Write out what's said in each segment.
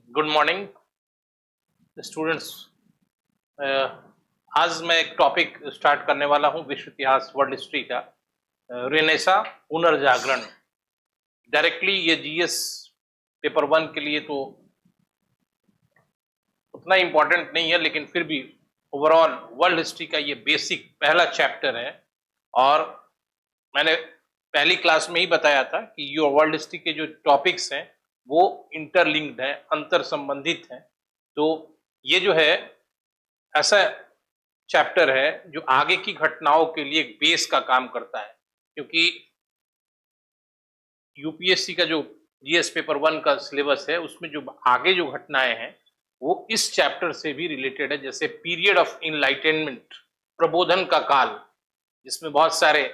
Good morning students. आज मैं एक टॉपिक स्टार्ट करने वाला हूं विश्व इतिहास वर्ल्ड हिस्ट्री का। रेनेसा पुनर्जागरण। डायरेक्टली ये जीएस पेपर 1 के लिए तो उतना इम्पोर्टेंट नहीं है, लेकिन फिर भी ओवरऑल वर्ल्ड हिस्ट्री का ये बेसिक पहला चैप्टर है। और मैंने पहली क्लास में ही बताया था कि ये वर्ल्ड हिस्ट्री के जो टॉपिक्स हैं वो इंटरलिंक्ड हैं, अंतर संबंधित हैं। तो ये जो है ऐसा चैप्टर है जो आगे की घटनाओं के लिए एक बेस का काम करता है, क्योंकि यूपीएससी का जो जीएस पेपर 1 का सिलेबस है उसमें जो आगे जो घटनाएं हैं वो इस चैप्टर से भी रिलेटेड है। जैसे पीरियड ऑफ इनलाइटनमेंट, प्रबोधन का काल, जिसमें बहुत सारे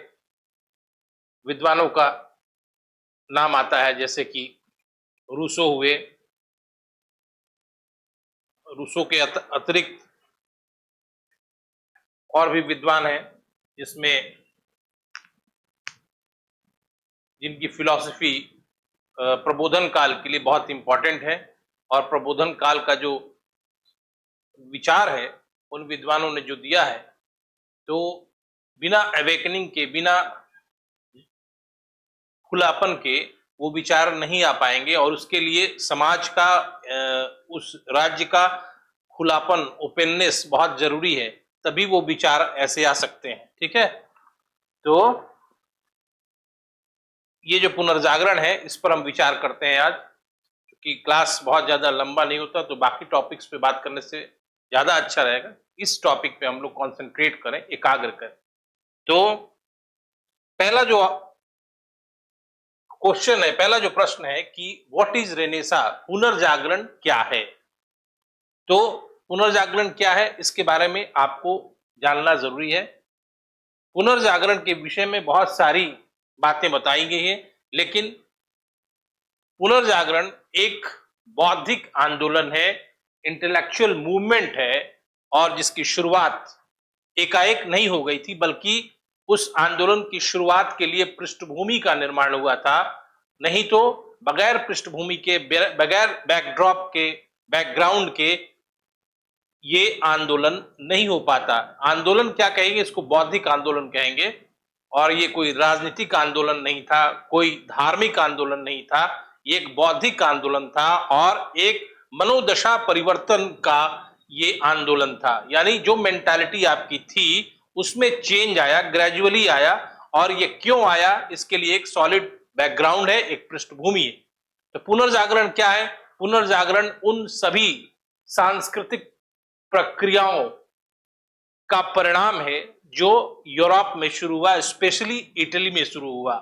विद्वानों का नाम आता है, जैसे कि रूसो हुए। रूसो के अतिरिक्त और भी विद्वान हैं जिसमें जिनकी फिलॉसफी प्रबोधन काल के लिए बहुत इंपॉर्टेंट है। और प्रबोधन काल का जो विचार है उन विद्वानों ने जो दिया है, तो बिना अवेकनिंग के, बिना खुलापन के वो विचार नहीं आ पाएंगे। और उसके लिए समाज का, उस राज्य का खुलापन, ओपननेस बहुत जरूरी है, तभी वो विचार ऐसे आ सकते हैं। ठीक है, तो ये जो पुनर्जागरण है इस पर हम विचार करते हैं आज। क्योंकि क्लास बहुत ज्यादा लंबा नहीं होता तो बाकी टॉपिक्स पे बात करने से ज्यादा अच्छा रहेगा। इस टॉपिक पे हम लोग कॉन्सेंट्रेट करें, एकाग्र करें। तो पहला जो क्वेश्चन है, पहला जो प्रश्न है कि व्हाट इज रेनेसा, पुनर्जागरण क्या है। तो पुनर्जागरण क्या है इसके बारे में आपको जानना जरूरी है। पुनर्जागरण के विषय में बहुत सारी बातें बताई गई है, लेकिन पुनर्जागरण एक बौद्धिक आंदोलन है, इंटेलेक्चुअल मूवमेंट है, और जिसकी शुरुआत एकाएक नहीं हो गई थी, बल्कि उस आंदोलन की शुरुआत के लिए पृष्ठभूमि का निर्माण हुआ था। नहीं तो बगैर पृष्ठभूमि के, बगैर बैकड्रॉप के, बैकग्राउंड के ये आंदोलन नहीं हो पाता। आंदोलन क्या कहेंगे, इसको बौद्धिक आंदोलन कहेंगे। और ये कोई राजनीतिक आंदोलन नहीं था, कोई धार्मिक आंदोलन नहीं था, ये एक बौद्धिक आंदोलन था और एक मनोदशा परिवर्तन का ये आंदोलन था। यानी जो मेंटालिटी आपकी थी उसमें चेंज आया, ग्रेजुअली आया। और ये क्यों आया, इसके लिए एक सॉलिड बैकग्राउंड है, एक पृष्ठभूमि है। तो पुनर्जागरण क्या है? पुनर्जागरण उन सभी सांस्कृतिक प्रक्रियाओं का परिणाम है जो यूरोप में शुरू हुआ, स्पेशली इटली में शुरू हुआ।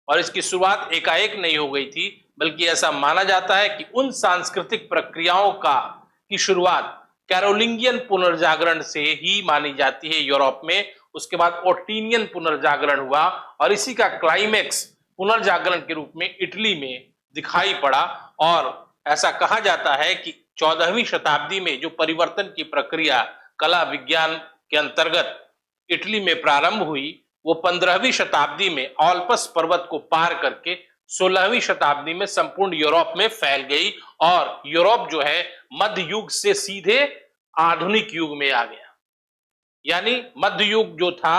और इसकी शुरुआत एकाएक नहीं हो गई थी, बल्कि ऐसा माना जाता है कि उन सांस्कृतिक प्रक्रियाओं की शुरुआत कैरोलिंगियन पुनर्जागरण से ही मानी जाती है यूरोप में। उसके बाद ओटिनियन पुनर्जागरण हुआ और इसी का क्लाइमेक्स पुनर्जागरण के रूप में इटली में दिखाई पड़ा। और ऐसा कहा जाता है कि 14वीं शताब्दी में जो परिवर्तन की प्रक्रिया कला विज्ञान के अंतर्गत इटली में प्रारंभ हुई, वो 15वीं शताब्दी में ऑल्पस पर्वत को पार करके 16वीं शताब्दी में संपूर्ण यूरोप में फैल गई। और यूरोप जो है मध्य युग से सीधे आधुनिक युग में आ गया। यानी मध्य युग जो था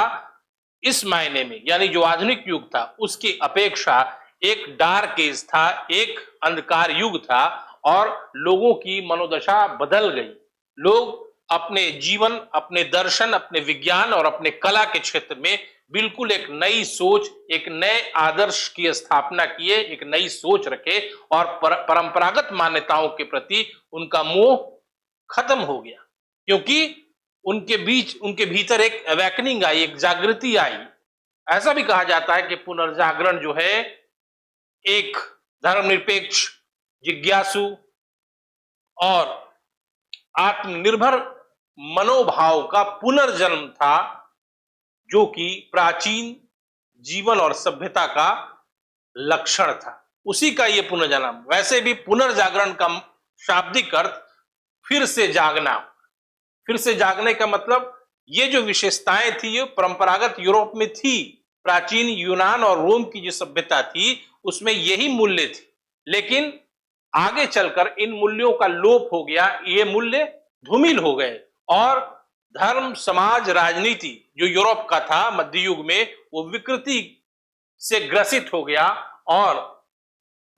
इस मायने में, यानी जो आधुनिक युग था उसकी अपेक्षा एक डार्क एज था, एक अंधकार युग था। और लोगों की मनोदशा बदल गई। लोग अपने जीवन, अपने दर्शन, अपने विज्ञान और अपने कला के क्षेत्र में बिल्कुल एक नई सोच, एक नए आदर्श की स्थापना किए, एक नई सोच रखे। और परंपरागत मान्यताओं के प्रति उनका मोह खत्म हो गया, क्योंकि उनके भीतर एक अवेकनिंग आई, एक जागृति आई। ऐसा भी कहा जाता है कि पुनर्जागरण जो है एक धर्मनिरपेक्ष, जिज्ञासु और आत्मनिर्भर मनोभाव का पुनर्जन्म था, जो कि प्राचीन जीवन और सभ्यता का लक्षण था। उसी का यह पुनर्जन्म। वैसे भी पुनर्जागरण का शाब्दिक अर्थ फिर से जागना। फिर से जागने का मतलब ये जो विशेषताएं थी ये परंपरागत यूरोप में थी, प्राचीन यूनान और रोम की जो सभ्यता थी उसमें यही मूल्य थी। लेकिन आगे चलकर इन मूल्यों का लोप हो गया, ये मूल्य धूमिल हो गए और धर्म, समाज, राजनीति जो यूरोप का था मध्य युग में, वो विकृति से ग्रसित हो गया और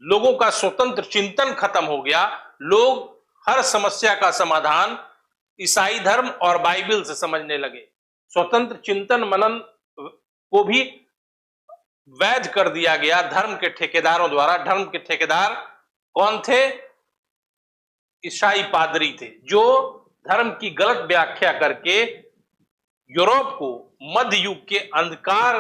लोगों का स्वतंत्र चिंतन खत्म हो गया। लोग हर समस्या का समाधान ईसाई धर्म और बाइबल से समझने लगे। स्वतंत्र चिंतन मनन को भी वैध कर दिया गया धर्म के ठेकेदारों द्वारा। धर्म के ठेकेदार कौन थे? ईसाई पादरी थे, जो धर्म की गलत व्याख्या करके यूरोप को मध्य युग के अंधकार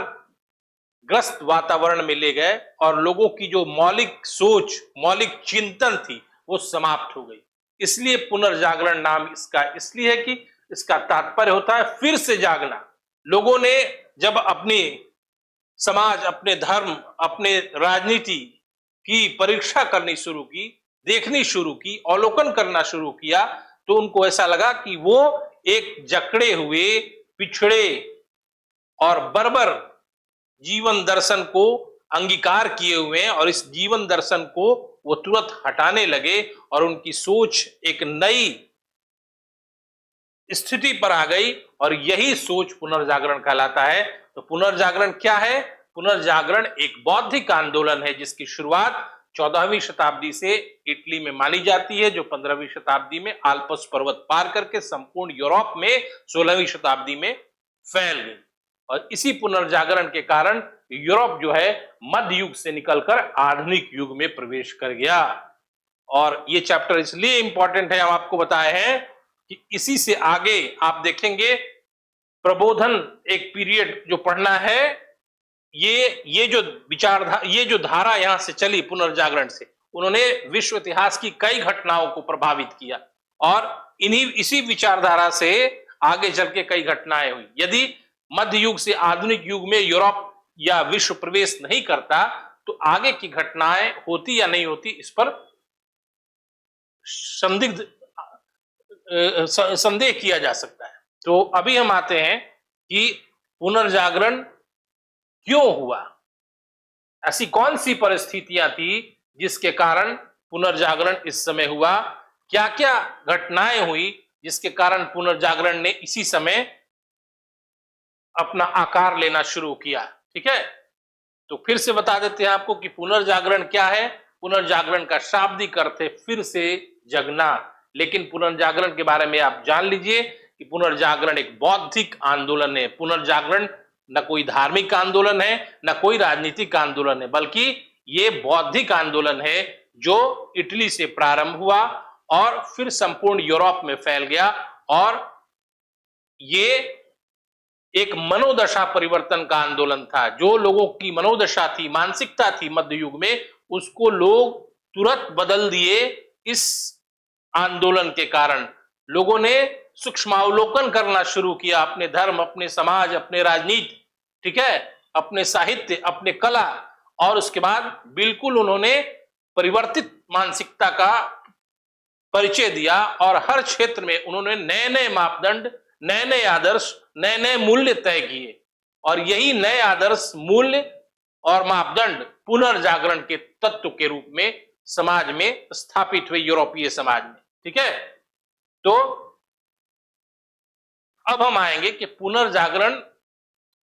ग्रस्त वातावरण में ले गए और लोगों की जो मौलिक सोच, मौलिक चिंतन थी, वो समाप्त हो गई। इसलिए पुनर्जागरण नाम इसका इसलिए है कि इसका तात्पर्य होता है फिर से जागना। लोगों ने जब अपनी समाज, अपने धर्म, अपने राजनीति की परीक्षा करनी शुरू की, देखनी शुरू की, अवलोकन करना शुरू किया, तो उनको ऐसा लगा कि वो एक जकड़े हुए, पिछड़े और बर्बर जीवन दर्शन को अंगीकार किए हुए हैं और इस जीवन दर्शन को वो तुरंत हटाने लगे और उनकी सोच एक नई स्थिति पर आ गई और यही सोच पुनर्जागरण कहलाता है। तो पुनर्जागरण क्या है? पुनर्जागरण एक बौद्धिक आंदोलन है जिसकी शुरुआत 14वीं शताब्दी से इटली में मानी जाती है, जो 15वीं शताब्दी में आल्प्स पर्वत पार करके संपूर्ण यूरोप में 16वीं शताब्दी में फैल गई। और इसी पुनर्जागरण के कारण यूरोप जो है मध्य युग से निकलकर आधुनिक युग में प्रवेश कर गया। और ये चैप्टर इसलिए इंपॉर्टेंट है, हम आपको बताए हैं कि इसी से आगे आप देखेंगे प्रबोधन एक पीरियड जो पढ़ना है, ये जो विचारधारा, ये जो धारा यहां से चली पुनर्जागरण से, उन्होंने विश्व इतिहास की कई घटनाओं को प्रभावित किया और इसी विचारधारा से आगे चल के कई घटनाएं हुई। यदि मध्य युग से आधुनिक युग में यूरोप या विश्व प्रवेश नहीं करता तो आगे की घटनाएं होती या नहीं होती, इस पर संदेह किया जा सकता है। तो अभी हम आते हैं कि पुनर्जागरण क्यों हुआ, ऐसी कौन सी परिस्थितियां थी जिसके कारण पुनर्जागरण इस समय हुआ, क्या क्या घटनाएं हुई जिसके कारण पुनर्जागरण ने इसी समय अपना आकार लेना शुरू किया। ठीक है, तो फिर से बता देते हैं आपको कि पुनर्जागरण क्या है। पुनर्जागरण का शाब्दिक अर्थ है फिर से जगना, लेकिन पुनर्जागरण के बारे में आप जान लीजिए कि पुनर्जागरण एक बौद्धिक आंदोलन है। पुनर्जागरण न कोई धार्मिक आंदोलन है, न कोई राजनीतिक आंदोलन है, बल्कि ये बौद्धिक आंदोलन है जो इटली से प्रारंभ हुआ और फिर संपूर्ण यूरोप में फैल गया। और ये एक मनोदशा परिवर्तन का आंदोलन था। जो लोगों की मनोदशा थी, मानसिकता थी मध्य युग में, उसको लोग तुरंत बदल दिए। इस आंदोलन के कारण लोगों ने सूक्ष्मावलोकन करना शुरू किया अपने धर्म, अपने समाज, अपने राजनीति, ठीक है, अपने साहित्य, अपने कला, और उसके बाद बिल्कुल उन्होंने परिवर्तित मानसिकता का परिचय दिया और हर क्षेत्र में उन्होंने नए नए मापदंड, नए नए आदर्श, नए नए मूल्य तय किए। और यही नए आदर्श, मूल्य और मापदंड पुनर्जागरण के तत्व के रूप में समाज में स्थापित हुए, यूरोपीय समाज में। ठीक है, तो अब हम आएंगे कि पुनर्जागरण,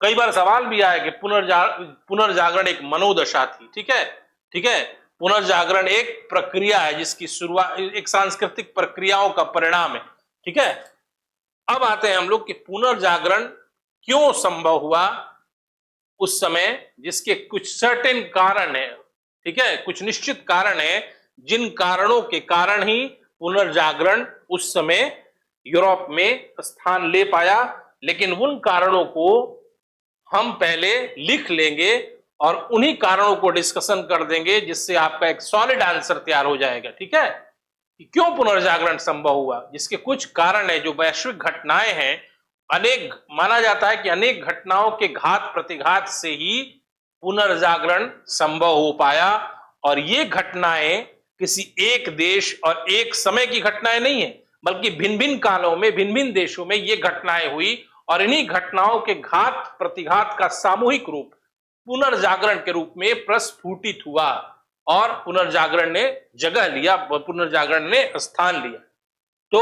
कई बार सवाल भी आया कि पुनर्जागरण एक मनोदशा थी। ठीक है, ठीक है, पुनर्जागरण एक प्रक्रिया है जिसकी शुरुआत एक सांस्कृतिक प्रक्रियाओं का परिणाम है। ठीक है, अब आते हैं हम लोग कि पुनर्जागरण क्यों संभव हुआ उस समय, जिसके कुछ सर्टेन कारण है। ठीक है, कुछ निश्चित कारण है जिन कारणों के कारण ही पुनर्जागरण उस समय यूरोप में स्थान ले पाया। लेकिन उन कारणों को हम पहले लिख लेंगे और उन्हीं कारणों को डिस्कशन कर देंगे, जिससे आपका एक सॉलिड आंसर तैयार हो जाएगा। ठीक है, कि क्यों पुनर्जागरण संभव हुआ, जिसके कुछ कारण है, जो वैश्विक घटनाएं हैं। अनेक माना जाता है कि अनेक घटनाओं के घात प्रतिघात से ही पुनर्जागरण संभव हो पाया। और ये घटनाएं किसी एक देश और एक समय की घटनाएं नहीं है, बल्कि भिन्न भिन्न कालों में, भिन्न भिन्न देशों में ये घटनाएं हुई और इन्हीं घटनाओं के घात प्रतिघात का सामूहिक रूप पुनर्जागरण के रूप में प्रस्फुटित हुआ। और पुनर्जागरण ने जगह लिया, पुनर्जागरण ने स्थान लिया। तो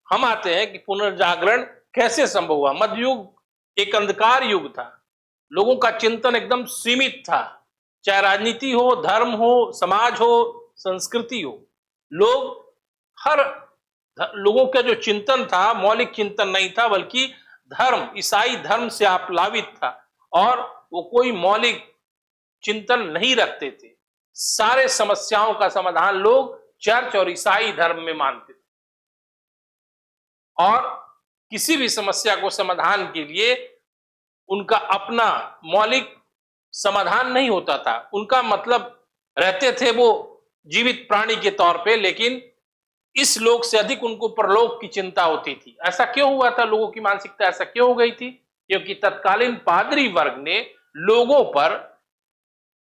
हम आते हैं कि पुनर्जागरण कैसे संभव हुआ। मध्ययुग एक अंधकार युग था, लोगों का चिंतन एकदम सीमित था, चाहे राजनीति हो, धर्म हो, समाज हो, संस्कृति हो, लोग हर लोगों का जो चिंतन था मौलिक चिंतन नहीं था, बल्कि धर्म, ईसाई धर्म से आप्लावित था और वो कोई मौलिक चिंतन नहीं रखते थे। सारे समस्याओं का समाधान लोग चर्च और ईसाई धर्म में मानते थे और किसी भी समस्या को समाधान के लिए उनका अपना मौलिक समाधान नहीं होता था। उनका मतलब रहते थे वो जीवित प्राणी के तौर पे, लेकिन इस लोक से अधिक उनको परलोक की चिंता होती थी। ऐसा क्यों हुआ था? लोगों की मानसिकता ऐसा क्यों हो गई थी? क्योंकि तत्कालीन पादरी वर्ग ने लोगों पर,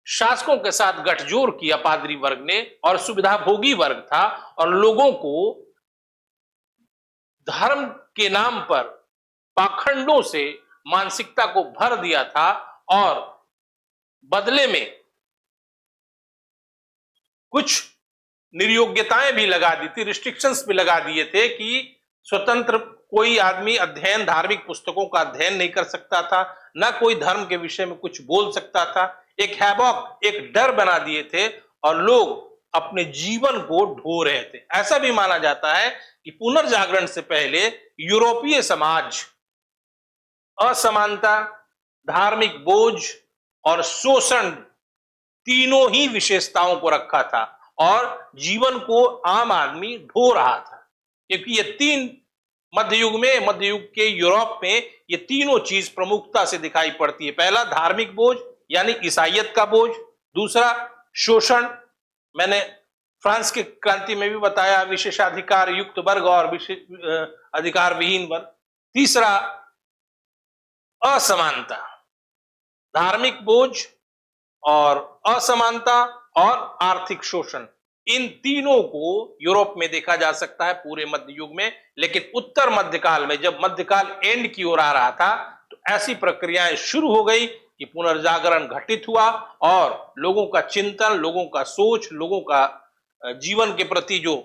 शासकों के साथ गठजोड़ किया पादरी वर्ग ने, और सुविधाभोगी वर्ग था और लोगों को धर्म के नाम पर पाखंडों से मानसिकता को भर दिया था और बदले में कुछ निर्योग्यताएं भी लगा दी थी, रिस्ट्रिक्शंस भी लगा दिए थे कि स्वतंत्र कोई आदमी अध्ययन, धार्मिक पुस्तकों का अध्ययन नहीं कर सकता था, ना कोई धर्म के विषय में कुछ बोल सकता था। एक हैबॉक, एक डर बना दिए थे और लोग अपने जीवन को ढो रहे थे। ऐसा भी माना जाता है कि पुनर्जागरण से पहले यूरोपीय समाज असमानता, धार्मिक बोझ और शोषण तीनों ही विशेषताओं को रखा था और जीवन को आम आदमी ढो रहा था। क्योंकि ये तीन मध्ययुग में, मध्ययुग के यूरोप में ये तीनों चीज प्रमुखता से दिखाई पड़ती है। पहला धार्मिक बोझ यानी ईसाइयत का बोझ, दूसरा शोषण, मैंने फ्रांस की क्रांति में भी बताया, विशेषाधिकार युक्त वर्ग और अधिकार विहीन वर्ग, तीसरा असमानता, धार्मिक बोझ और असमानता और आर्थिक शोषण। इन तीनों को यूरोप में देखा जा सकता है पूरे मध्य युग में। लेकिन उत्तर मध्यकाल में, जब मध्यकाल एंड की ओर आ रहा था, तो ऐसी प्रक्रियाएं शुरू हो गई कि पुनर्जागरण घटित हुआ और लोगों का चिंतन, लोगों का सोच, लोगों का जीवन के प्रति जो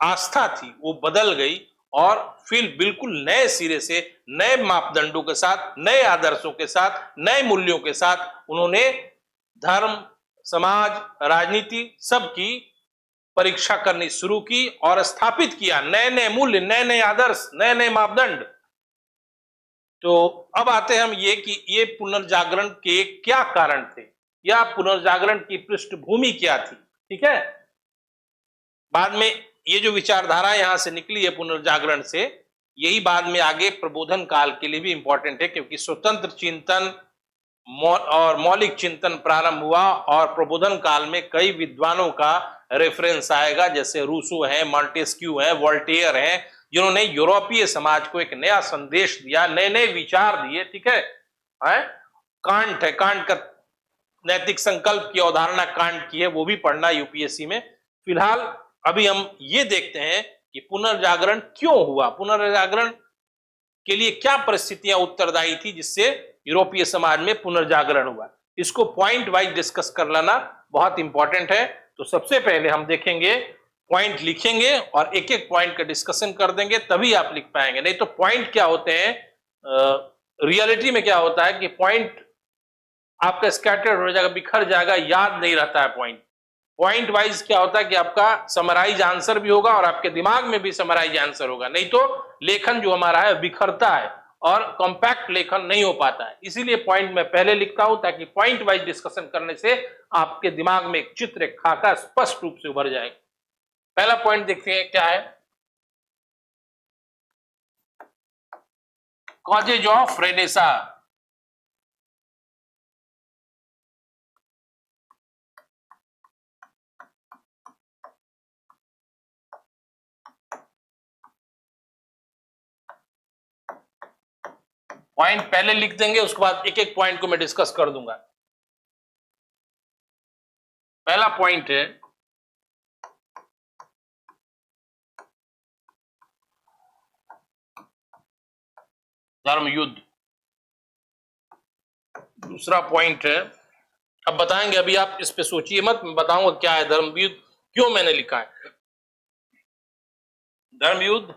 आस्था थी वो बदल गई और फिर बिल्कुल नए सिरे से, नए मापदंडों के साथ, नए आदर्शों के साथ, नए मूल्यों के साथ उन्होंने धर्म, समाज, राजनीति सबकी परीक्षा करनी शुरू की और स्थापित किया नए नए मूल्य, नए नए आदर्श, नए नए मापदंड। तो अब आते हैं हम ये कि ये पुनर्जागरण के क्या कारण थे या पुनर्जागरण की पृष्ठभूमि क्या थी। ठीक है, बाद में ये जो विचारधारा यहां से निकली है पुनर्जागरण से, यही बाद में आगे प्रबोधन काल के लिए भी इंपॉर्टेंट है, क्योंकि स्वतंत्र चिंतन और मौलिक चिंतन प्रारंभ हुआ और प्रबोधन काल में कई विद्वानों का रेफरेंस आएगा, जैसे रूसो है, मॉन्टेस्क्यू है, वोल्टेयर है, जिन्होंने यूरोपीय समाज को एक नया संदेश दिया, नए नए विचार दिए। ठीक है, कांट है, कांट का नैतिक संकल्प की अवधारणा कांट की है, वो भी पढ़ना यूपीएससी में। फिलहाल अभी हम ये देखते हैं कि पुनर्जागरण क्यों हुआ, पुनर्जागरण के लिए क्या परिस्थितियां उत्तरदायी थी जिससे यूरोपीय समाज में पुनर्जागरण हुआ। इसको पॉइंट वाइज डिस्कस कर लेना बहुत इंपॉर्टेंट है। तो सबसे पहले हम देखेंगे, पॉइंट लिखेंगे और एक एक पॉइंट का डिस्कशन कर देंगे, तभी आप लिख पाएंगे। नहीं तो पॉइंट क्या होते हैं, रियलिटी में क्या होता है कि पॉइंट आपका स्कैटर्ड हो जाएगा, बिखर जाएगा, याद नहीं रहता है पॉइंट। पॉइंट वाइज क्या होता है कि आपका समराइज आंसर भी होगा और आपके दिमाग में भी समराइज आंसर होगा। नहीं तो लेखन जो हमारा है बिखरता है और कॉम्पैक्ट लेखन नहीं हो पाता है। इसीलिए पॉइंट मैं पहले लिखता हूं ताकि पॉइंट वाइज डिस्कशन करने से आपके दिमाग में एक चित्र, एक खाका स्पष्ट रूप से उभर जाएगा। पहला पॉइंट देखते हैं क्या है, कॉजेज ऑफ रेनेसा। पॉइंट पहले लिख देंगे, उसके बाद एक एक पॉइंट को मैं डिस्कस कर दूंगा। पहला पॉइंट है धर्म युद्ध। दूसरा पॉइंट है अब बताएंगे, अभी आप इस पे सोचिए मत, मैं बताऊंगा क्या है धर्मयुद्ध, क्यों मैंने लिखा है धर्मयुद्ध।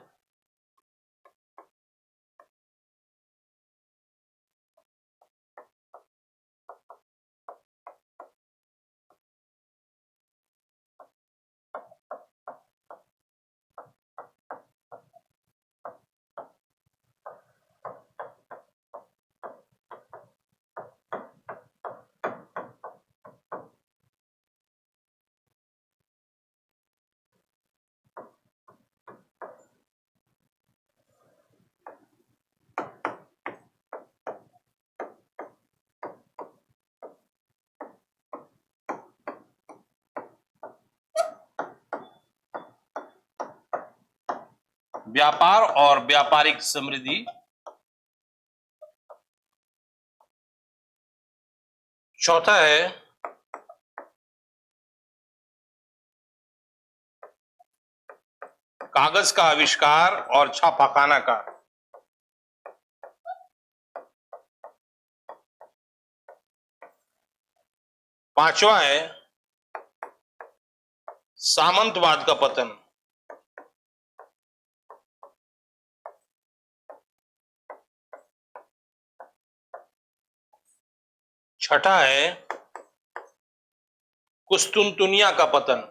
व्यापार और व्यापारिक समृद्धि। चौथा है कागज का आविष्कार और छापाखाना का। पांचवा है सामंतवाद का पतन। छठा है कुस्तुनतुनिया का पतन।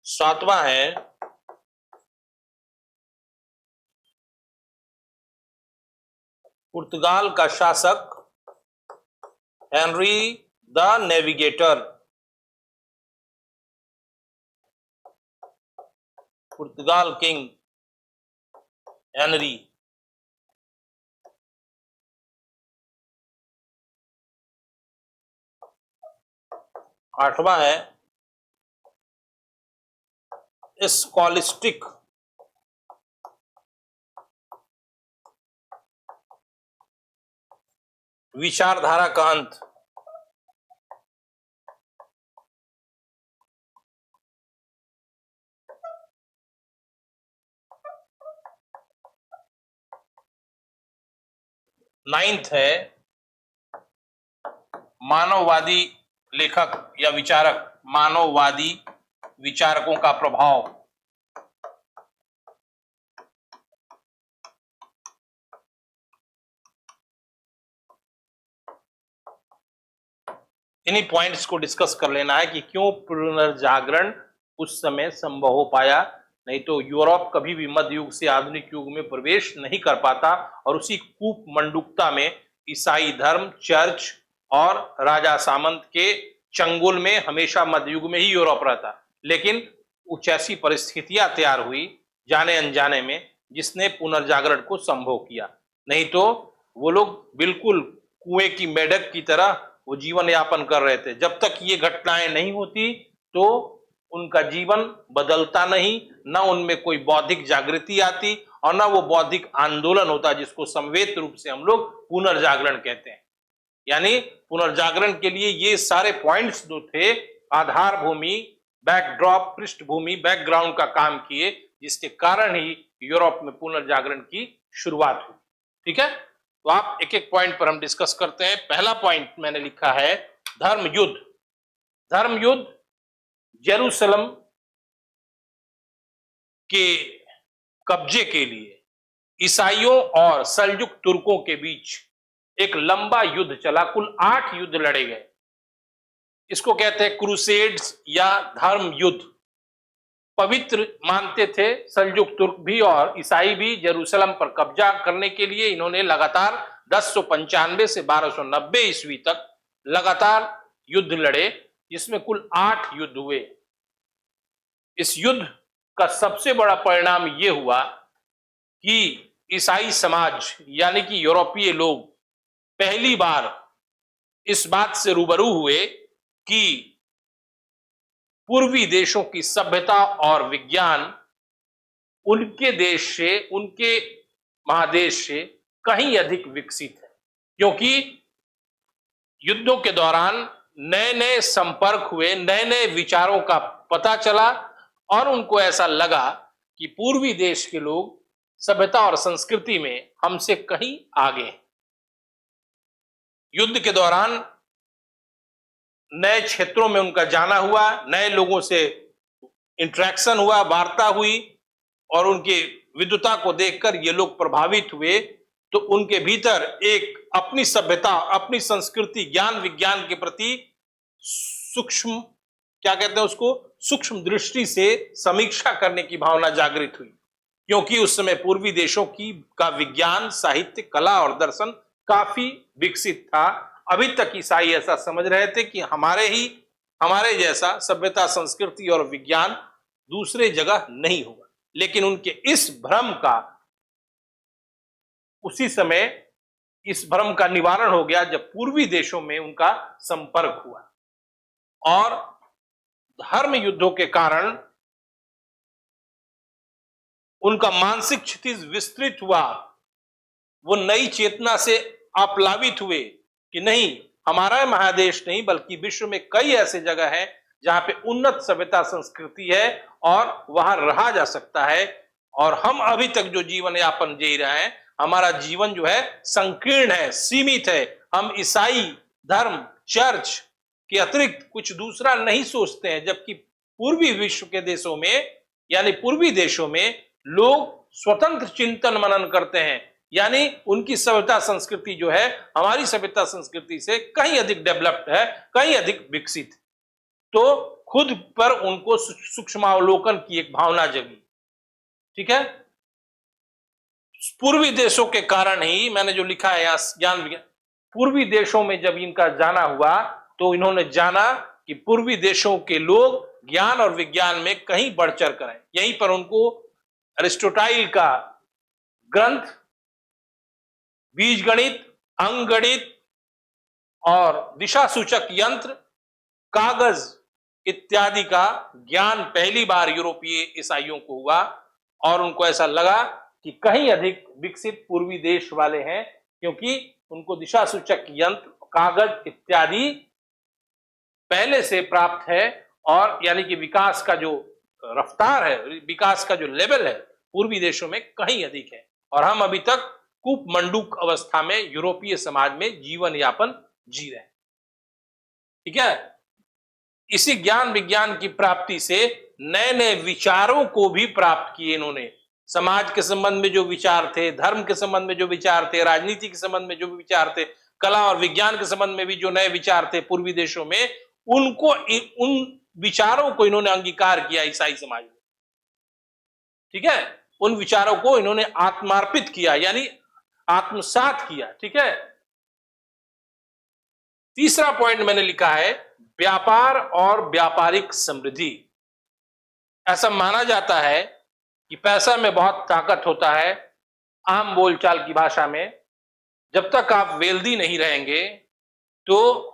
सातवां है पुर्तगाल का शासक Henry the navigator. Portugal king Henry. आठवां है स्कॉलिस्टिक विचारधारा का अंत। नाइन्थ है मानववादी लेखक या विचारक, मानववादी विचारकों का प्रभाव। इन्हीं पॉइंट्स को डिस्कस कर लेना है कि क्यों पुनर्जागरण उस समय संभव हो पाया, नहीं तो यूरोप कभी भी मध्य युग से आधुनिक युग में प्रवेश नहीं कर पाता और उसी कूप मंडूकता में ईसाई धर्म, चर्च और राजा सामंत के चंगुल में हमेशा मध्य युग में ही यूरोप रहता। लेकिन कुछ ऐसी परिस्थितियां तैयार हुई जाने अनजाने में जिसने पुनर्जागरण को संभव किया, नहीं तो वो लोग बिल्कुल कुएं की मेढक की तरह वो जीवन यापन कर रहे थे। जब तक ये घटनाएं नहीं होती तो उनका जीवन बदलता नहीं, ना उनमें कोई बौद्धिक जागृति आती और ना वो बौद्धिक आंदोलन होता जिसको समवेत रूप से हम लोग पुनर्जागरण कहते हैं। यानी पुनर्जागरण के लिए ये सारे पॉइंट्स जो थे, आधार भूमि, बैकड्रॉप, पृष्ठभूमि, बैकग्राउंड का काम किए, जिसके कारण ही यूरोप में पुनर्जागरण की शुरुआत हुई। ठीक है, तो आप एक एक पॉइंट पर हम डिस्कस करते हैं। पहला पॉइंट मैंने लिखा है धर्म युद्ध। धर्म युद्ध जेरूसलम के कब्जे के लिए ईसाइयों और सल्जुक तुर्कों के बीच एक लंबा युद्ध चला। कुल 8 युद्ध लड़े गए। इसको कहते हैं क्रूसेड्स या धर्म युद्ध। पवित्र मानते थे सल्जुक तुर्क भी और ईसाई भी जेरूसलम पर कब्जा करने के लिए। इन्होंने लगातार 1095 से 1290 ईस्वी तक लगातार युद्ध लड़े, जिसमें कुल 8 युद्ध हुए। इस युद्ध का सबसे बड़ा परिणाम यह हुआ कि ईसाई समाज यानी कि यूरोपीय लोग पहली बार इस बात से रूबरू हुए कि पूर्वी देशों की सभ्यता और विज्ञान उनके देश से, उनके महादेश से कहीं अधिक विकसित है। क्योंकि युद्धों के दौरान नए नए संपर्क हुए, नए नए विचारों का पता चला और उनको ऐसा लगा कि पूर्वी देश के लोग सभ्यता और संस्कृति में हमसे कहीं आगे हैं। युद्ध के दौरान नए क्षेत्रों में उनका जाना हुआ, नए लोगों से इंटरेक्शन हुआ, वार्ता हुई और उनके विद्वता को देखकर ये लोग प्रभावित हुए। तो उनके भीतर एक अपनी सभ्यता, अपनी संस्कृति, ज्ञान विज्ञान के प्रति सूक्ष्म, क्या कहते हैं उसको, सूक्ष्म दृष्टि से समीक्षा करने की भावना जागृत हुई, क्योंकि उस समय पूर्वी देशों का विज्ञान, साहित्य, कला और दर्शन काफी विकसित था। अभी तक ईसाई ऐसा समझ रहे थे कि हमारे जैसा सभ्यता, संस्कृति और विज्ञान दूसरे जगह नहीं होगा। लेकिन उनके इस भ्रम का उसी समय इस भ्रम का निवारण हो गया जब पूर्वी देशों में उनका संपर्क हुआ और धर्म युद्धों के कारण उनका मानसिक क्षितिज विस्तृत हुआ। वो नई चेतना से आप्लावित हुए कि नहीं, हमारा महादेश नहीं बल्कि विश्व में कई ऐसे जगह हैं जहां पे उन्नत सभ्यता संस्कृति है और वहां रहा जा सकता है। और हम अभी तक जो जीवन यापन जी रहे हैं, हमारा जीवन जो है संकीर्ण है, सीमित है। हम ईसाई धर्म, चर्च के अतिरिक्त कुछ दूसरा नहीं सोचते हैं, जबकि पूर्वी विश्व के देशों में, यानी पूर्वी देशों में लोग स्वतंत्र चिंतन मनन करते हैं, यानी उनकी सभ्यता संस्कृति जो है हमारी सभ्यता संस्कृति से कहीं अधिक डेवलप्ड है, कहीं अधिक विकसित। तो खुद पर उनको सूक्ष्मावलोकन की एक भावना जगी। ठीक है, पूर्वी देशों के कारण ही मैंने जो लिखा है ज्ञान विज्ञान, पूर्वी देशों में जब इनका जाना हुआ तो इन्होंने जाना कि पूर्वी देशों के लोग ज्ञान और विज्ञान में कहीं बढ़ चढ़ कर आए। यहीं पर उनको अरिस्टोटाइल का ग्रंथ बीजगणित, अंकगणित और दिशा सूचक यंत्र, कागज इत्यादि का ज्ञान पहली बार यूरोपीय ईसाइयों को हुआ और उनको ऐसा लगा कि कहीं अधिक विकसित पूर्वी देश वाले हैं, क्योंकि उनको दिशा सूचक यंत्र, कागज इत्यादि पहले से प्राप्त है और यानी कि विकास का जो रफ्तार है, विकास का जो लेवल है पूर्वी देशों में कहीं अधिक है और हम अभी तक कूपमंडूक अवस्था में यूरोपीय समाज में जीवन यापन जी रहे हैं। ठीक है, इसी ज्ञान विज्ञान की प्राप्ति से नए नए विचारों को भी प्राप्त किए इन्होंने। समाज के संबंध में जो विचार थे, धर्म के संबंध में जो विचार थे, राजनीति के संबंध में जो विचार थे, कला और विज्ञान के संबंध में भी जो नए विचार थे पूर्वी देशों में, उनको उन विचारों को इन्होंने अंगीकार किया ईसाई समाज में। ठीक है, उन विचारों को इन्होंने आत्मार्पित किया, यानी आत्मसात किया। ठीक है, तीसरा पॉइंट मैंने लिखा है व्यापार और व्यापारिक समृद्धि। ऐसा माना जाता है कि पैसा में बहुत ताकत होता है। आम बोलचाल की भाषा में, जब तक आप वेल्दी नहीं रहेंगे तो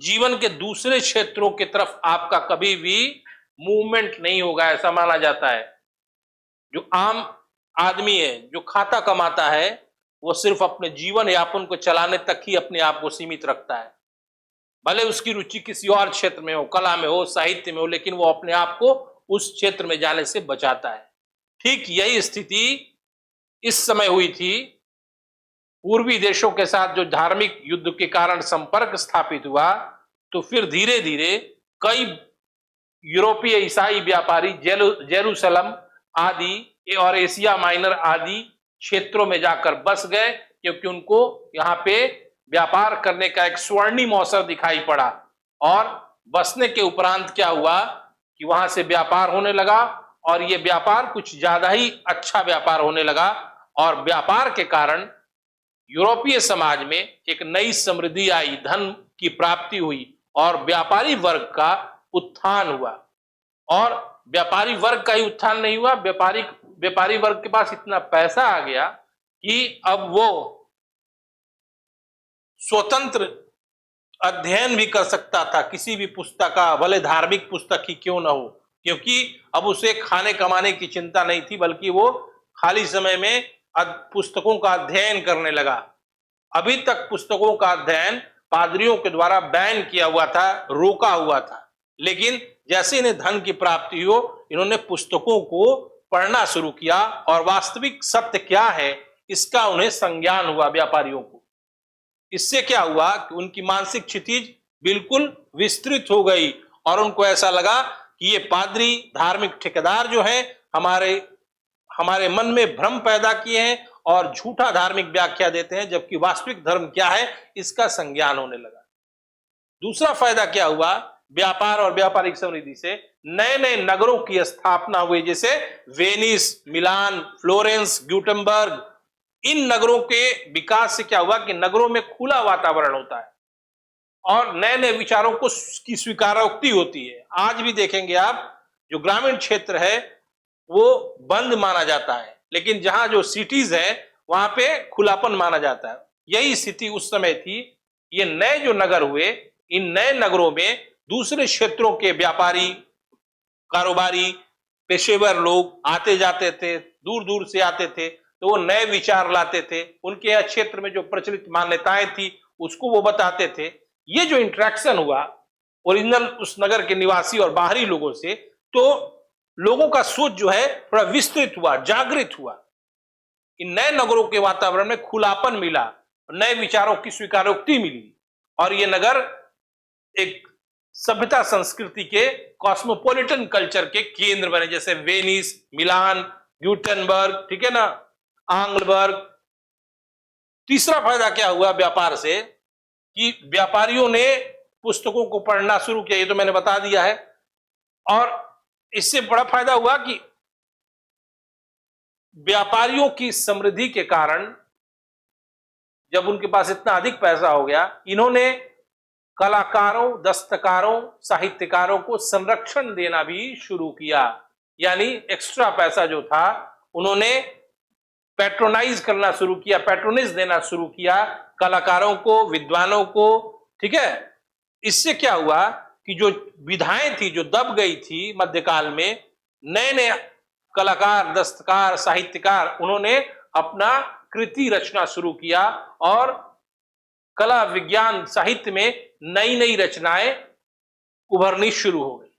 जीवन के दूसरे क्षेत्रों की तरफ आपका कभी भी मूवमेंट नहीं होगा, ऐसा माना जाता है। जो आम आदमी है, जो खाता कमाता है, वो सिर्फ अपने जीवन यापन को चलाने तक ही अपने आप को सीमित रखता है। भले उसकी रुचि किसी और क्षेत्र में हो, कला में हो, साहित्य में हो, लेकिन वो अपने आप को उस क्षेत्र में जाने से बचाता है। ठीक यही स्थिति इस समय हुई थी पूर्वी देशों के साथ। जो धार्मिक युद्ध के कारण संपर्क स्थापित हुआ, तो फिर धीरे धीरे कई यूरोपीय ईसाई व्यापारी जेरूसलम आदि और एशिया माइनर आदि क्षेत्रों में जाकर बस गए, क्योंकि उनको यहाँ पे व्यापार करने का एक स्वर्णिम अवसर दिखाई पड़ा। और बसने के उपरांत क्या हुआ कि वहां से व्यापार होने लगा और ये व्यापार कुछ ज्यादा ही अच्छा व्यापार होने लगा और व्यापार के कारण यूरोपीय समाज में एक नई समृद्धि आई, धन की प्राप्ति हुई और व्यापारी वर्ग का उत्थान हुआ। और व्यापारी वर्ग का ही उत्थान नहीं हुआ, व्यापारी वर्ग के पास इतना पैसा आ गया कि अब वो स्वतंत्र अध्ययन भी कर सकता था किसी भी पुस्तक का, भले धार्मिक पुस्तक ही क्यों ना हो, क्योंकि अब उसे खाने कमाने की चिंता नहीं थी, बल्कि वो खाली समय में पुस्तकों का अध्ययन करने लगा। अभी तक पुस्तकों का अध्ययन पादरियों के द्वारा बैन किया हुआ था, रोका हुआ था। लेकिन जैसे इन्हें धन की प्राप्ति हो, इन्होंने पुस्तकों को पढ़ना शुरू किया और वास्तविक सत्य क्या है इसका उन्हें संज्ञान हुआ व्यापारियों को। इससे क्या हुआ कि उनकी मानसिक क्षितिज बिल्कुल विस्तृत हो गई और उनको ऐसा लगा कि ये पादरी धार्मिक ठेकेदार जो हैं हमारे हमारे मन में भ्रम पैदा किए हैं और झूठा धार्मिक व्याख्या देते हैं, जबकि वास्तविक धर्म क्या है इसका संज्ञान होने लगा। दूसरा फायदा क्या हुआ, व्यापार और व्यापारिक समृद्धि से नए नए नगरों की स्थापना हुई, जैसे वेनिस, मिलान, फ्लोरेंस, ग्यूटेनबर्ग। इन नगरों के विकास से क्या हुआ कि नगरों में खुला वातावरण होता है और नए नए विचारों को की स्वीकारोक्ति होती है। आज भी देखेंगे आप, जो ग्रामीण क्षेत्र है वो बंद माना जाता है, लेकिन जहां जो सिटीज है वहां पे खुलापन माना जाता है। यही स्थिति उस समय थी। ये नए जो नगर हुए, इन नए नगरों में दूसरे क्षेत्रों के व्यापारी, कारोबारी, पेशेवर लोग आते जाते थे, दूर दूर से आते थे, तो वो नए विचार लाते थे, उनके यहाँ क्षेत्र में जो प्रचलित मान्यताएं थी उसको वो बताते थे। ये जो इंटरेक्शन हुआ ओरिजिनल उस नगर के निवासी और बाहरी लोगों से, तो लोगों का सोच जो है थोड़ा विस्तृत हुआ, जागृत हुआ। इन नए नगरों के वातावरण में खुलापन मिला, नए विचारों की स्वीकारोक्ति मिली और ये नगर एक सभ्यता संस्कृति के कॉस्मोपॉलिटन कल्चर के केंद्र बने, जैसे वेनिस, मिलान, ग्यूटेनबर्ग, ठीक है ना, आंग्लबर्ग। तीसरा फायदा क्या हुआ व्यापार से कि व्यापारियों ने पुस्तकों को पढ़ना शुरू किया, ये तो मैंने बता दिया है। और इससे बड़ा फायदा हुआ कि व्यापारियों की समृद्धि के कारण जब उनके पास इतना अधिक पैसा हो गया, इन्होंने कलाकारों, दस्तकारों, साहित्यकारों को संरक्षण देना भी शुरू किया। यानी एक्स्ट्रा पैसा जो था उन्होंने पैट्रोनाइज करना शुरू किया, पैट्रोनेज देना शुरू किया कलाकारों को, विद्वानों को, ठीक है। इससे क्या हुआ कि जो विधाएं थी जो दब गई थी मध्यकाल में, नए नए कलाकार, दस्तकार, साहित्यकार उन्होंने अपना कृति रचना शुरू किया और कला, विज्ञान, साहित्य में नई नई रचनाएं उभरनी शुरू हो गई।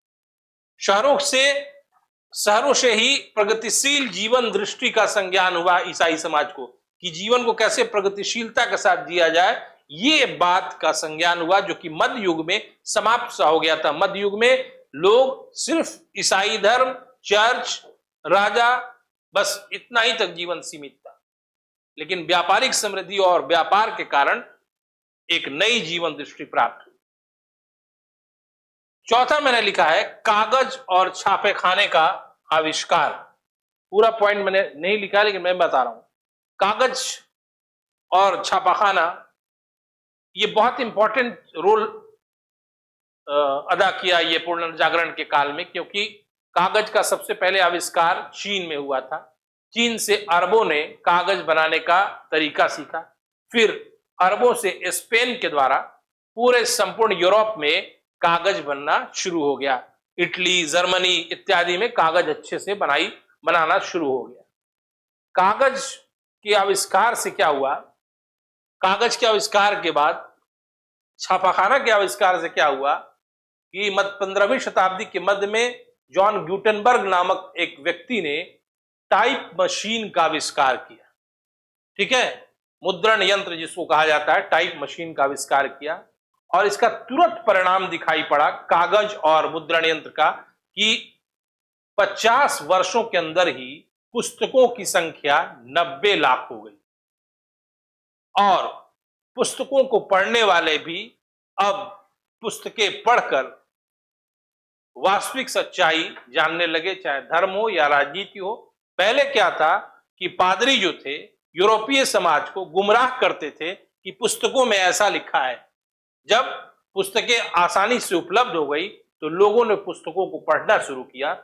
शहरों से ही प्रगतिशील जीवन दृष्टि का संज्ञान हुआ ईसाई समाज को कि जीवन को कैसे प्रगतिशीलता के साथ जिया जाए, ये बात का संज्ञान हुआ जो कि मध्य युग में समाप्त सा हो गया था। मध्य युग में लोग सिर्फ ईसाई धर्म, चर्च, राजा, बस इतना ही तक जीवन सीमित था। लेकिन व्यापारिक समृद्धि और व्यापार के कारण एक नई जीवन दृष्टि प्राप्त हुई। चौथा मैंने लिखा है कागज और छापेखाने का आविष्कार। पूरा पॉइंट मैंने नहीं लिखा लेकिन मैं बता रहा हूं। कागज और छापाखाना ये बहुत इंपॉर्टेंट रोल अदा किया ये पुनर्जागरण के काल में, क्योंकि कागज का सबसे पहले आविष्कार चीन में हुआ था। चीन से अरबों ने कागज बनाने का तरीका सीखा, फिर अरबों से स्पेन के द्वारा पूरे संपूर्ण यूरोप में कागज बनना शुरू हो गया। इटली, जर्मनी इत्यादि में कागज अच्छे से बनाना शुरू हो गया। कागज के आविष्कार से क्या हुआ, कागज के आविष्कार के बाद छापाखाना के आविष्कार से क्या हुआ कि 15वीं शताब्दी के मध्य में जॉन ग्यूटेनबर्ग नामक एक व्यक्ति ने टाइप मशीन का आविष्कार किया। ठीक है, मुद्रण यंत्र जिसको कहा जाता है, टाइप मशीन का आविष्कार किया और इसका तुरंत परिणाम दिखाई पड़ा कागज और मुद्रण यंत्र का कि 50 वर्षों के अंदर ही पुस्तकों की संख्या 90 लाख हो गई और पुस्तकों को पढ़ने वाले भी अब पुस्तकें पढ़कर वास्तविक सच्चाई जानने लगे, चाहे धर्म हो या राजनीति हो। पहले क्या था कि पादरी जो थे यूरोपीय समाज को गुमराह करते थे कि पुस्तकों में ऐसा लिखा है। जब पुस्तकें आसानी से उपलब्ध हो गई तो लोगों ने पुस्तकों को पढ़ना शुरू किया।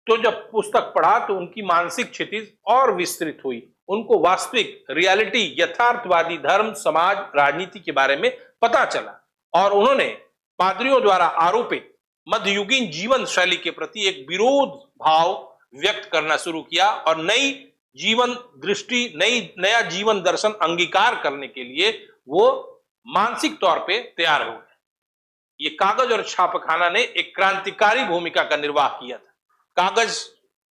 तो जब पुस्तक पढ़ा तो उनकी मानसिक क्षितिज और विस्तृत हुई, उनको वास्तविक रियलिटी, यथार्थवादी धर्म, समाज, राजनीति के बारे में पता चला और उन्होंने पादरियों द्वारा आरोपित मध्ययुगीन जीवन शैली के प्रति एक विरोध भाव व्यक्त करना शुरू किया और नई जीवन दृष्टि, नया जीवन दर्शन अंगीकार करने के लिए वो मानसिक तौर पे तैयार हो गए। ये कागज और छापखाना ने एक क्रांतिकारी भूमिका का निर्वाह किया था। कागज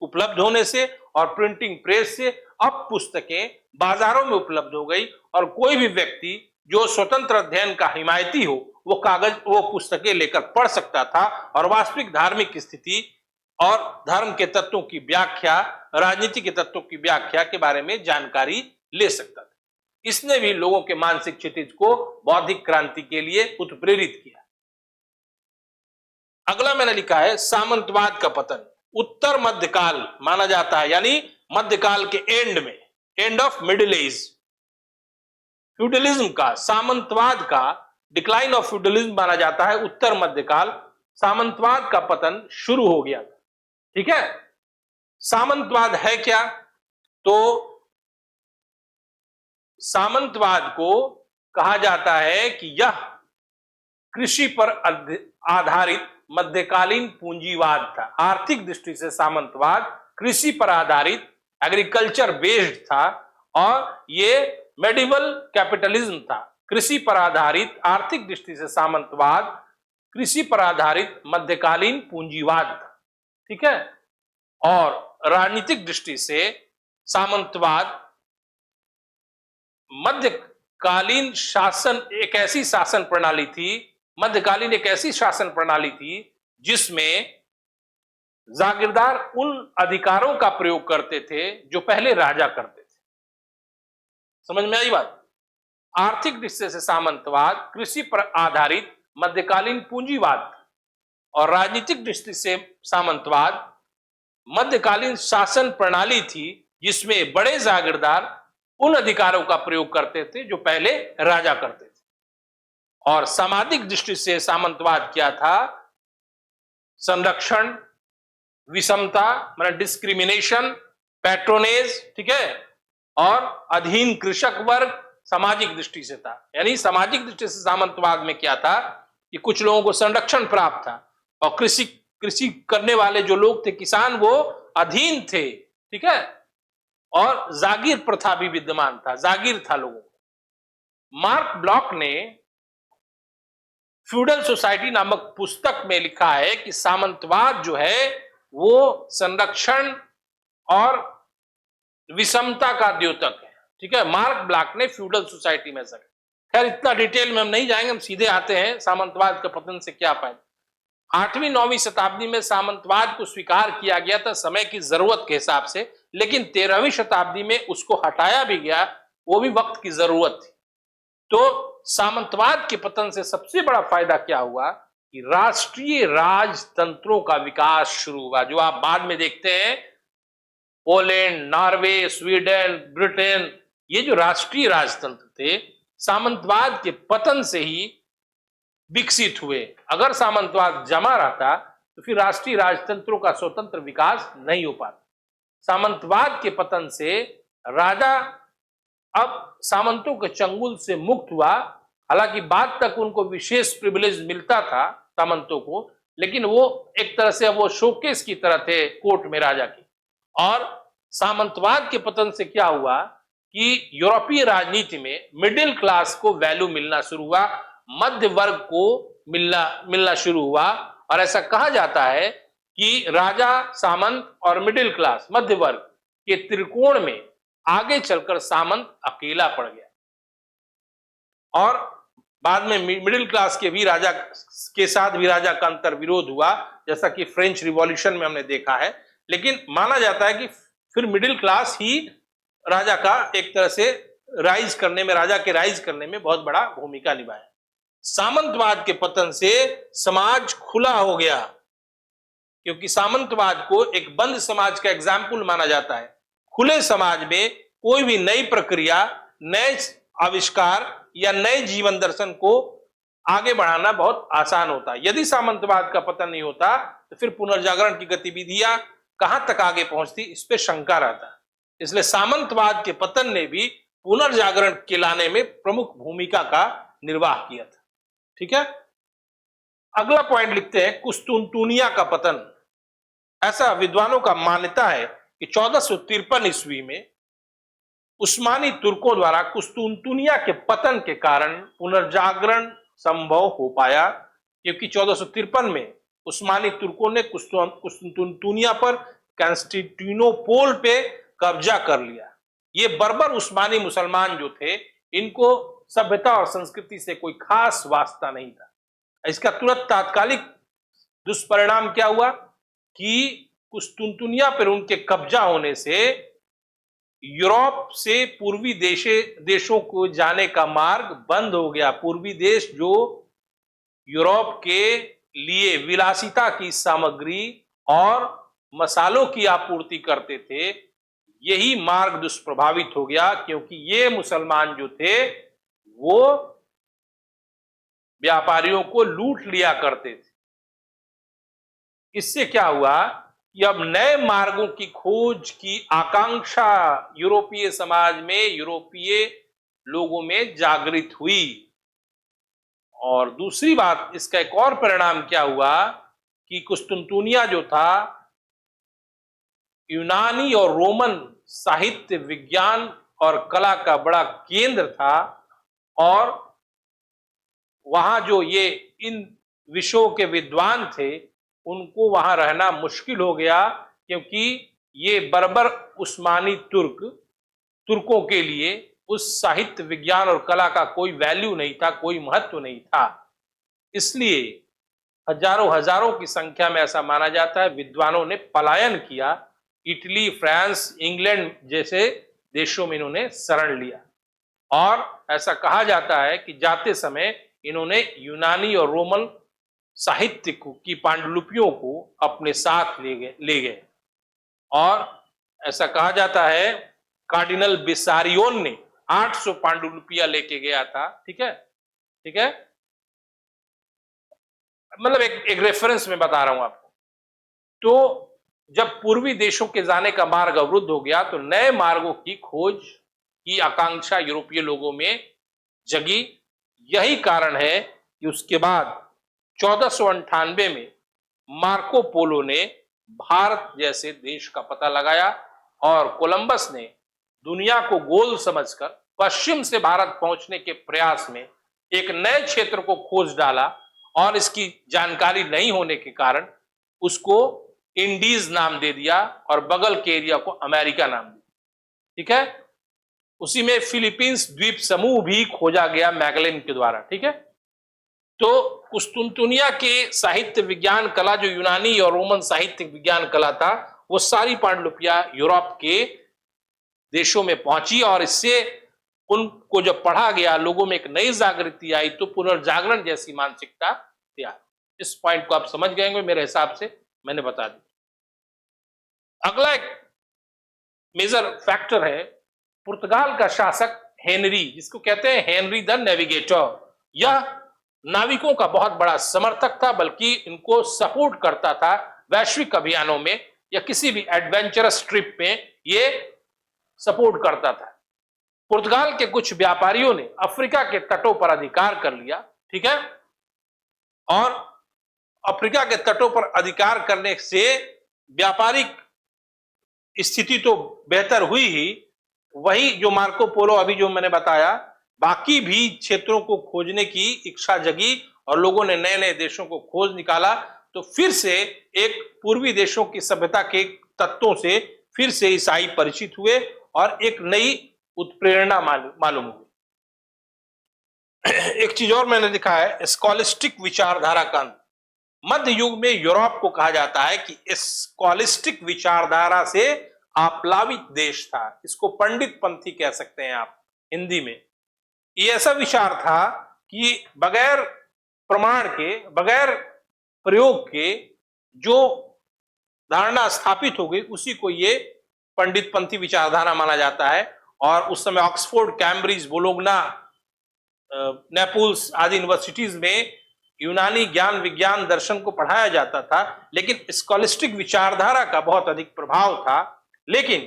उपलब्ध होने से और प्रिंटिंग प्रेस से अब पुस्तकें बाजारों में उपलब्ध हो गई और कोई भी व्यक्ति जो स्वतंत्र अध्ययन का हिमायती हो वो पुस्तकें लेकर पढ़ सकता था और वास्तविक धार्मिक स्थिति और धर्म के तत्वों की व्याख्या, राजनीति के तत्वों की व्याख्या के बारे में जानकारी ले सकता था। इसने भी लोगों के मानसिक क्षितिज को बौद्धिक क्रांति के लिए उत्प्रेरित किया। अगला मैंने लिखा है सामंतवाद का पतन। उत्तर मध्यकाल माना जाता है, यानी मध्यकाल के एंड में, end of middle age, feudalism का, सामंतवाद का, डिक्लाइन ऑफ फ्यूडलिज्म माना जाता है उत्तर मध्यकाल। सामंतवाद का पतन शुरू हो गया। ठीक है, सामंतवाद है क्या? तो सामंतवाद को कहा जाता है कि यह कृषि पर आधारित मध्यकालीन पूंजीवाद था। आर्थिक दृष्टि से सामंतवाद कृषि पर आधारित, एग्रीकल्चर बेस्ड था और ये मेडिवल कैपिटलिज्म था। कृषि पर आधारित, आर्थिक दृष्टि से सामंतवाद कृषि पर आधारित मध्यकालीन पूंजीवाद था। ठीक है, और राजनीतिक दृष्टि से सामंतवाद मध्यकालीन शासन एक ऐसी शासन प्रणाली थी, मध्यकालीन एक ऐसी शासन प्रणाली थी जिसमें जागीरदार उन अधिकारों का प्रयोग करते थे जो पहले राजा करते थे। समझ में आई बात? आर्थिक दृष्टि से सामंतवाद कृषि पर आधारित मध्यकालीन पूंजीवाद और राजनीतिक दृष्टि से सामंतवाद मध्यकालीन शासन प्रणाली थी जिसमें बड़े जागीरदार उन अधिकारों का प्रयोग करते थे जो पहले राजा करते थे। और सामाजिक दृष्टि से सामंतवाद क्या था? संरक्षण, विषमता मतलब डिस्क्रिमिनेशन, पैट्रोनेज, ठीक है, और अधीन कृषक वर्ग सामाजिक दृष्टि से था। यानी सामाजिक दृष्टि से सामंतवाद में क्या था कि कुछ लोगों को संरक्षण प्राप्त था और कृषि करने वाले जो लोग थे, किसान, वो अधीन थे। ठीक है, और जागीर प्रथा भी विद्यमान था, जागीर था लोगों को। मार्क ब्लॉक ने फ्यूडल सोसाइटी नामक पुस्तक में लिखा है कि सामंतवाद जो है वो संरक्षण और विषमता का द्योतक है। ठीक है, मार्क ब्लॉक ने फ्यूडल सोसाइटी में सर। खैर इतना डिटेल में हम नहीं जाएंगे, हम सीधे आते हैं सामंतवाद के पतन से क्या फायदा। 8वीं 9वीं शताब्दी में सामंतवाद को स्वीकार किया गया था समय की जरूरत के हिसाब से, लेकिन 13वीं शताब्दी में उसको हटाया भी गया, वो भी वक्त की जरूरत थी। तो सामंतवाद के पतन से सबसे बड़ा फायदा क्या हुआ कि राष्ट्रीय राजतंत्रों का विकास शुरू हुआ, जो आप बाद में देखते हैं पोलैंड, नॉर्वे, स्वीडन, ब्रिटेन, ये जो राष्ट्रीय राजतंत्र थे सामंतवाद के पतन से ही विकसित हुए। अगर सामंतवाद जमा रहता तो फिर राष्ट्रीय राजतंत्रों का स्वतंत्र विकास नहीं हो पाता। सामंतवाद के पतन से राजा अब सामंतों के चंगुल से मुक्त हुआ। हालांकि बाद तक उनको विशेष प्रिविलेज मिलता था सामंतों को, लेकिन वो एक तरह से वो शोकेस की तरह थे कोर्ट में राजा की। और सामंतवाद के पतन से क्या हुआ कि यूरोपीय राजनीति में मिडिल क्लास को वैल्यू मिलना शुरू हुआ, मध्य वर्ग को मिलना शुरू हुआ। और ऐसा कहा जाता है कि राजा, सामंत और मिडिल क्लास, मध्य वर्ग के त्रिकोण में आगे चलकर सामंत अकेला पड़ गया और बाद में मिडिल क्लास के भी राजा के साथ भी राजा का अंतर विरोध हुआ, जैसा कि फ्रेंच रिवॉल्यूशन में हमने देखा है। लेकिन माना जाता है कि फिर मिडिल क्लास ही राजा का एक तरह से राइज करने में, राजा के राइज करने में बहुत बड़ा भूमिका निभाया। सामंतवाद के पतन से समाज खुला हो गया, क्योंकि सामंतवाद को एक बंद समाज का एग्जाम्पल माना जाता है। खुले समाज में कोई भी नई प्रक्रिया, नए आविष्कार या नए जीवन दर्शन को आगे बढ़ाना बहुत आसान होता है। यदि सामंतवाद का पतन नहीं होता तो फिर पुनर्जागरण की गतिविधियां कहां तक आगे पहुंचती, इस पे शंका रहता है। इसलिए सामंतवाद के पतन ने भी पुनर्जागरण के लाने में प्रमुख भूमिका का निर्वाह किया था। ठीक है, अगला पॉइंट लिखते हैं कुस्तुनतुनिया का पतन। ऐसा विद्वानों का मान्यता है कि 1453 ईस्वी में उस्मानी तुर्कों द्वारा कुस्तुनतुनिया के पतन के कारण पुनर्जागरण संभव हो पाया, क्योंकि 1453 में उस्मानी तुर्कों ने कुस्तुनतुनिया पर कॉन्स्टेंटिनोपल पे कब्जा कर लिया। ये बर्बर उस्मानी मुसलमान जो थे, इनको सभ्यता और संस्कृति से कोई खास वास्ता नहीं था। इसका तुरंत तात्कालिक दुष्परिणाम क्या हुआ कि कुस्तुनतुनिया पर उनके कब्जा होने से यूरोप से पूर्वी देशों को जाने का मार्ग बंद हो गया। पूर्वी देश जो यूरोप के लिए विलासिता की सामग्री और मसालों की आपूर्ति करते थे, यही मार्ग दुष्प्रभावित हो गया, क्योंकि ये मुसलमान जो थे वो व्यापारियों को लूट लिया करते थे। इससे क्या हुआ कि अब नए मार्गों की खोज की आकांक्षा यूरोपीय समाज में, यूरोपीय लोगों में जागृत हुई। और दूसरी बात, इसका एक और परिणाम क्या हुआ कि कुस्तुनतुनिया जो था यूनानी और रोमन साहित्य, विज्ञान और कला का बड़ा केंद्र था, और वहां जो ये इन विषयों के विद्वान थे उनको वहां रहना मुश्किल हो गया, क्योंकि ये बर्बर उस्मानी तुर्कों के लिए उस साहित्य, विज्ञान और कला का कोई वैल्यू नहीं था, कोई महत्व नहीं था। इसलिए हजारों हजारों की संख्या में ऐसा माना जाता है विद्वानों ने पलायन किया। इटली, फ्रांस, इंग्लैंड जैसे देशों में इन्होंने शरण लिया, और ऐसा कहा जाता है कि जाते समय इन्होंने यूनानी और रोमन साहित्य की पांडुलिपियों को अपने साथ ले गए। और ऐसा कहा जाता है कार्डिनल बिसारियोन ने 800 पांडुलिपियां लेके गया था। ठीक है, ठीक है, मतलब एक रेफरेंस में बता रहा हूं आपको। तो जब पूर्वी देशों के जाने का मार्ग अवरुद्ध हो गया, तो नए मार्गों की खोज की आकांक्षा यूरोपीय लोगों में जगी। यही कारण है कि उसके बाद 1498 में मार्को पोलो ने भारत जैसे देश का पता लगाया, और कोलंबस ने दुनिया को गोल समझकर पश्चिम से भारत पहुंचने के प्रयास में एक नए क्षेत्र को खोज डाला, और इसकी जानकारी नहीं होने के कारण उसको इंडीज नाम दे दिया और बगल के एरिया को अमेरिका नाम दिया। ठीक है, उसी में फिलीपींस द्वीप समूह भी खोजा गया मैगलेन के द्वारा। ठीक है, तो कुस्तुनतुनिया के साहित्य, विज्ञान, कला, जो यूनानी और रोमन साहित्य, विज्ञान, कला था, वो सारी पांडुलिपियां यूरोप के देशों में पहुंची, और इससे उनको जब पढ़ा गया, लोगों में एक नई जागृति आई, तो पुनर्जागरण जैसी मानसिकता तैयार। इस पॉइंट को आप समझ गए होंगे, मेरे हिसाब से मैंने बता दिया। अगला एक मेजर फैक्टर है पुर्तगाल का शासक हेनरी, जिसको कहते हैं हेनरी द नेविगेटर। यह नाविकों का बहुत बड़ा समर्थक था, बल्कि इनको सपोर्ट करता था वैश्विक अभियानों में या किसी भी एडवेंचरस ट्रिप में, ये सपोर्ट करता था। पुर्तगाल के कुछ व्यापारियों ने अफ्रीका के तटों पर अधिकार कर लिया। ठीक है, और अफ्रीका के तटों पर अधिकार करने से व्यापारिक स्थिति तो बेहतर हुई ही, वही जो मार्को पोलो अभी जो मैंने बताया, बाकी भी क्षेत्रों को खोजने की इच्छा जगी, और लोगों ने नए नए देशों को खोज निकाला। तो फिर से एक पूर्वी देशों की सभ्यता के तत्वों से फिर से ईसाई परिचित हुए, और एक नई उत्प्रेरणा मालूम हुई। एक चीज और मैंने लिखा है, स्कॉलिस्टिक विचारधारा का अंत। मध्य युग में यूरोप को कहा जाता है कि स्कॉलिस्टिक विचारधारा से आप्लावित देश था। इसको पंडित पंथी कह सकते हैं आप हिंदी में। ये ऐसा विचार था कि बगैर प्रमाण के, बगैर प्रयोग के जो धारणा स्थापित हो गई, उसी को ये पंडित पंथी विचारधारा माना जाता है। और उस समय ऑक्सफोर्ड, कैम्ब्रिज, बोलोग्ना, नेपल्स आदि यूनिवर्सिटीज में यूनानी ज्ञान, विज्ञान, दर्शन को पढ़ाया जाता था, लेकिन स्कॉलिस्टिक विचारधारा का बहुत अधिक प्रभाव था। लेकिन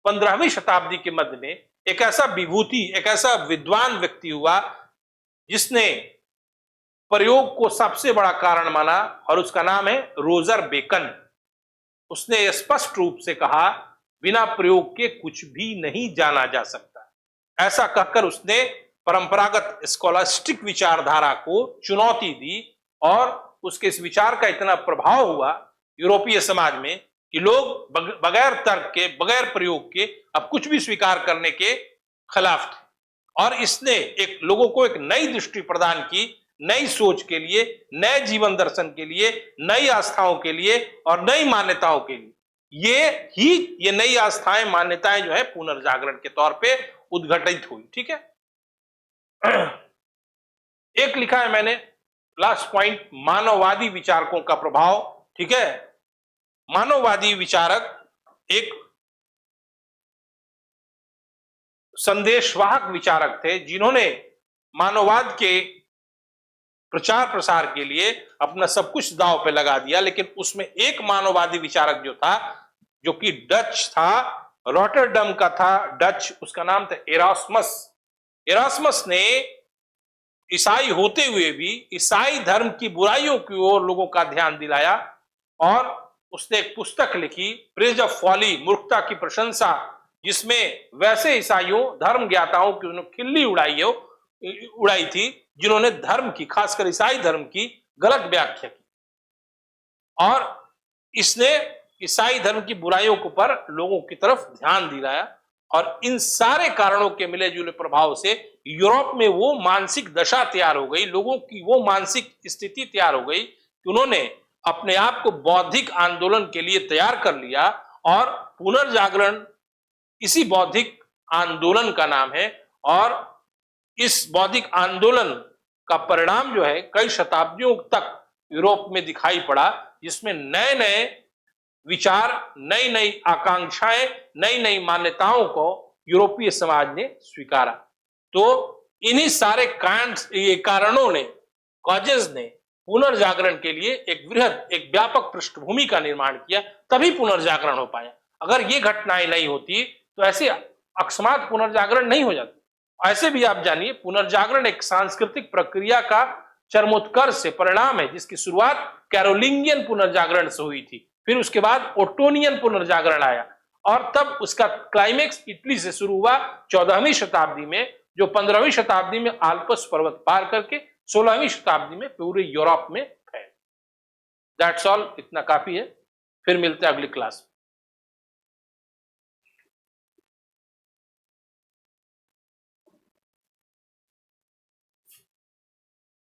15वीं शताब्दी के मध्य में एक ऐसा विभूति, एक ऐसा विद्वान व्यक्ति हुआ जिसने प्रयोग को सबसे बड़ा कारण माना, और उसका नाम है रोजर बेकन। उसने स्पष्ट रूप से कहा, बिना प्रयोग के कुछ भी नहीं जाना जा सकता। ऐसा कहकर उसने परंपरागत स्कॉलास्टिक विचारधारा को चुनौती दी और उसके इस विचार का इतना प्रभाव हुआ यूरोपीय समाज में कि लोग बगैर तर्क के, बगैर प्रयोग के अब कुछ भी स्वीकार करने के खिलाफ थे। और इसने एक लोगों को एक नई दृष्टि प्रदान की, नई सोच के लिए, नए जीवन दर्शन के लिए, नई आस्थाओं के लिए और नई मान्यताओं के लिए। ये नई आस्थाएं, मान्यताएं जो है पुनर्जागरण के तौर पे उद्घटित हुई। ठीक है। एक लिखा है मैंने लास्ट पॉइंट, मानववादी विचारकों का प्रभाव। ठीक है। मानववादी विचारक एक संदेशवाहक विचारक थे जिन्होंने मानववाद के प्रचार प्रसार के लिए अपना सब कुछ दांव पे लगा दिया। लेकिन उसमें एक मानववादी विचारक जो था, जो कि डच था, रॉटरडम का था डच, उसका नाम था एरास्मस। एरास्मस ने ईसाई होते हुए भी ईसाई धर्म की बुराइयों की ओर लोगों का ध्यान दिलाया और उसने एक पुस्तक लिखी, प्रेज ऑफ फॉली, मूर्खता की प्रशंसा, जिसमें वैसे ईसाइयों, धर्म ज्ञाताओं की उन्होंने खिल्ली उड़ाई थी जिन्होंने धर्म की, खासकर ईसाई धर्म की गलत व्याख्या की। और इसने ईसाई धर्म की बुराइयों के ऊपर लोगों की तरफ ध्यान दिलाया और इन सारे कारणों के मिले जुले प्रभाव से यूरोप में वो मानसिक दशा तैयार हो गई, लोगों की वो मानसिक स्थिति तैयार हो गई कि उन्होंने अपने आप को बौद्धिक आंदोलन के लिए तैयार कर लिया और पुनर्जागरण इसी बौद्धिक आंदोलन का नाम है। और इस बौद्धिक आंदोलन का परिणाम जो है कई शताब्दियों तक यूरोप में दिखाई पड़ा, जिसमें नए नए विचार, नई नई आकांक्षाएं, नई नई मान्यताओं को यूरोपीय समाज ने स्वीकारा। तो इन्हीं सारे कारणों ने, कॉजेज ने पुनर्जागरण के लिए एक वृहद, एक व्यापक पृष्ठभूमि का निर्माण किया, तभी पुनर्जागरण हो पाया। अगर ये घटनाएं नहीं होती तो ऐसे अकस्मात पुनर्जागरण नहीं हो जाता। ऐसे भी आप जानिए, पुनर्जागरण एक सांस्कृतिक प्रक्रिया का चरमोत्कर्ष से परिणाम है, जिसकी शुरुआत कैरोलिंगियन पुनर्जागरण से हुई थी, फिर उसके बाद ओटोनियन पुनर्जागरण आया और तब उसका क्लाइमेक्स इटली से शुरू हुआ 14वीं शताब्दी में, जो 15वीं शताब्दी में आल्प्स पर्वत पार करके 16वीं शताब्दी में पूरे यूरोप में फैल। दैट्स ऑल, इतना काफी है। फिर मिलते हैं अगली क्लास में।